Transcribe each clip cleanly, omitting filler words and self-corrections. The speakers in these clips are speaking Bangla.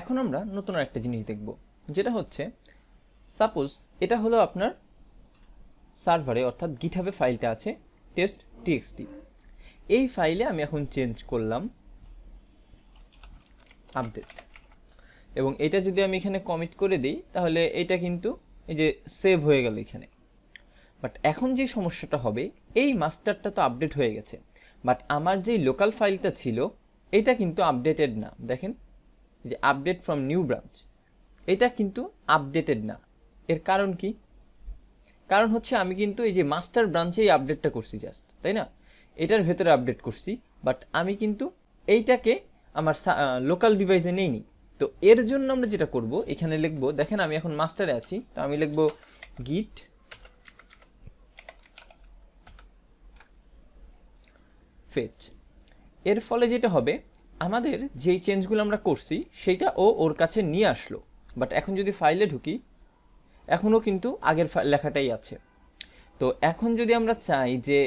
এখন আমরা নতুন একটা জিনিস দেখব, যেটা হচ্ছে সাপোজ এটা হলো আপনার সার্ভারে অর্থাৎ গিটহাবে ফাইলটা আছে test.txt। এই ফাইলে আমি এখন চেঞ্জ করলাম আপডেট, এবং এটা যদি আমি এখানে কমিট করে দিই তাহলে এটা কিন্তু এই যে সেভ হয়ে গেল এখানে। বাট এখন যে সমস্যাটা হবে, এই মাস্টারটা তো আপডেট হয়ে গেছে, বাট আমার যেই লোকাল ফাইলটা ছিল এটা কিন্তু আপডেটেড না। দেখেন যে আপডেট ফ্রম নিউ ব্রাঞ্চ, এটা কিন্তু আপডেটেড না। এর কারণ কি? কারণ হচ্ছে আমি কিন্তু এই যে মাস্টার ব্রাঞ্চেই আপডেটটা করছি জাস্ট, তাই না? এটার ভেতরে আপডেট করছি, বাট আমি কিন্তু এইটাকে আমার লোকাল ডিভাইসে নেইনি। তো এর জন্য আমরা যেটা করব, এখানে লিখব, দেখেন আমি এখন মাস্টারে আছি, তো আমি লিখব গিট ফেচ। এর ফলে যেটা হবে, আমাদের যেই চেঞ্জগুলো আমরা করছি সেইটা ওর কাছে নিয়ে আসলো। বাট এখন যদি ফাইলে ঢুকি, এখনও কিন্তু আগের লেখাটাই আছে। তো এখন যদি আমরা চাই যে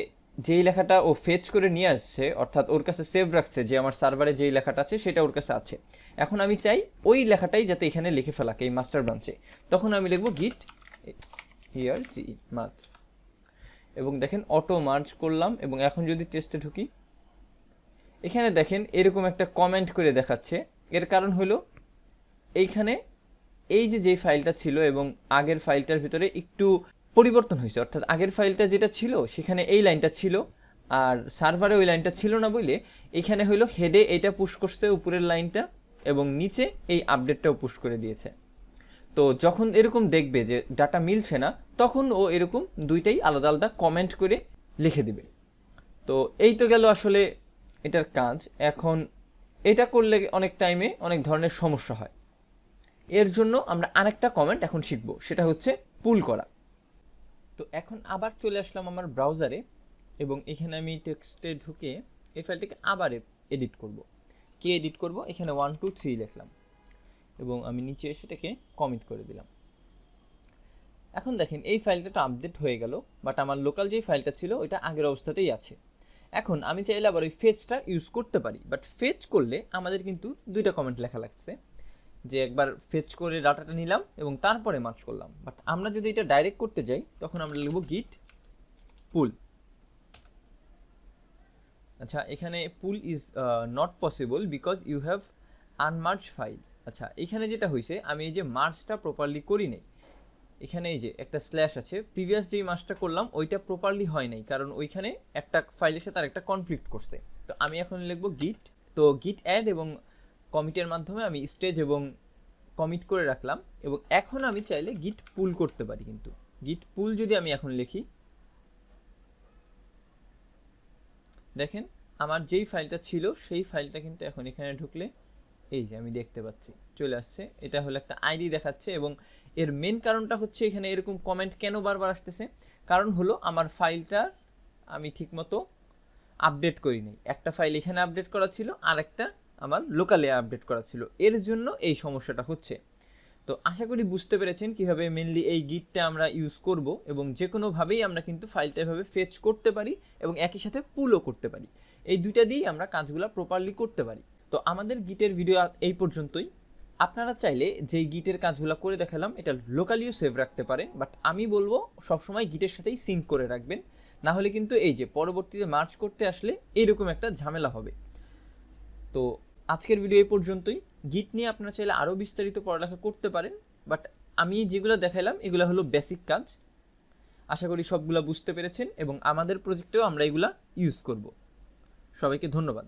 যেই লেখাটা ও ফেচ করে নিয়ে আসছে, অর্থাৎ ওর কাছে সেভ রাখছে যে আমার সার্ভারে যেই লেখাটা আছে সেটা ওর কাছে আছে, এখন আমি চাই ওই লেখাটাই যাতে এখানে লিখে ফেলাকে এই মাস্টার ব্রাঞ্চে, তখন আমি লিখব গিট হিয়ার জি মার্জ। এবং দেখেন অটো মার্জ করলাম, এবং এখন যদি টেস্টে ঢুকি, এখানে দেখেন এরকম একটা কমেন্ট করে দেখাচ্ছে। এর কারণ হলো এইখানে এই যে ফাইলটা ছিল এবং আগের ফাইলটার ভিতরে একটু পরিবর্তন হয়েছে, অর্থাৎ আগের ফাইলটা যেটা ছিল সেখানে এই লাইনটা ছিল আর সার্ভারে ওই লাইনটা ছিল না, বলে এখানে হলো হেডে এইটা পুশ করছে উপরের লাইনটা, এবং নিচে এই আপডেটটাও পুশ করে দিয়েছে। তো যখন এরকম দেখবে যে ডাটা মিলছে না, তখন ও এরকম দুইটাই আলাদা আলাদা কমেন্ট করে লিখে দিবে। তো এই তো গেল আসলে এটার কাজ। এখন এটা করলে অনেক টাইমে অনেক ধরনের সমস্যা হয়। এর জন্য আমরা আরেকটা কমেন্ট এখন শিখব, সেটা হচ্ছে পুল করা। তো এখন আবার চলে আসলাম আমার ব্রাউজারে, এবং এখানে আমি টেক্সটে ঢুকে এই ফাইলটাকে আবার এডিট করব। কি এডিট করব? এখানে 1 2 3 লিখলাম, এবং আমি নিচে এসে এটাকে কমিট করে দিলাম। এখন দেখেন এই ফাইলটা তো আপডেট হয়ে গেল, বাট আমার লোকাল যেই ফাইলটা ছিল ওইটা আগের অবস্থাতেই আছে। এখন আমি চাইলে আবার ওই ফেচটা ইউজ করতে পারি, বাট ফেচ করলে আমাদের কিন্তু দুইটা কমেন্ট লেখা লাগছে, যে একবার ফেচ করে ডাটাটা নিলাম এবং তারপরে মার্চ করলাম। বাট আমরা যদি এটা ডাইরেক্ট করতে যাই, তখন আমরা লিখব গিট পুল। আচ্ছা, এখানে pull is not possible because you have unmerge file. আচ্ছা, এখানে যেটা হয়েছে, আমি এই যে মার্চটা প্রপারলি করি নাই। এখানে এই যে একটা স্ল্যাশ আছে, প্রিভিয়াস যেই মার্চটা করলাম ওইটা প্রপারলি হয় নাই, কারণ ওইখানে একটা ফাইলের সাথে আর একটা কনফ্লিক্ট করছে। তো আমি এখন লিখব গিট, তো গিট অ্যাড এবং কমিটের মাধ্যমে আমি স্টেজ এবং কমিট করে রাখলাম। এবং এখন আমি চাইলে গিট পুল করতে পারি, কিন্তু গিট পুল যদি আমি এখন লিখি, দেখেন আমার যেই ফাইলটা ছিল সেই ফাইলটা কিন্তু এখন এখানে ঢুকলে এই যে আমি দেখতে পাচ্ছি চলে আসছে। এটা হলো একটা আইডি দেখাচ্ছে, এবং এর মেন কারণটা হচ্ছে এখানে এরকম কমেন্ট কেন বারবার আসতেছে, কারণ হলো আমার ফাইলটা আমি ঠিকমতো আপডেট করিনি। একটা ফাইল এখানে আপডেট করা ছিল, আর একটা আমার লোকালে আপডেট করা ছিল, এর জন্য এই সমস্যাটা হচ্ছে। তো আশা করি বুঝতে পেরেছেন কিভাবে মেনলি এই গিটটা আমরা ইউজ করব, এবং যে কোনোভাবেই আমরা কিন্তু ফাইলটা এভাবে ফেচ করতে পারি এবং একই সাথে পুলও করতে পারি। এই দুইটা দিয়েই আমরা কাজগুলো প্রপারলি করতে পারি। তো আমাদের গিটের ভিডিও এই পর্যন্তই। আপনারা চাইলে যেই গিটের কাজগুলো করে দেখালাম এটা লোকালিও সেভ রাখতে পারেন, বাট আমি বলবো সবসময় গিটের সাথেই সিঙ্ক করে রাখবেন, না হলে কিন্তু এই যে পরবর্তীতে মার্চ করতে আসলে এইরকম একটা ঝামেলা হবে। তো আজকের ভিডিও এই পর্যন্তই। গিট নিয়ে আপনারা চাইলে আরও বিস্তারিত পড়ালেখা করতে পারেন, বাট আমি যেগুলো দেখাইলাম এগুলো হলো বেসিক কাজ। আশা করি সবগুলো বুঝতে পেরেছেন, এবং আমাদের প্রজেক্টেও আমরা এগুলা ইউজ করব। সবাইকে ধন্যবাদ।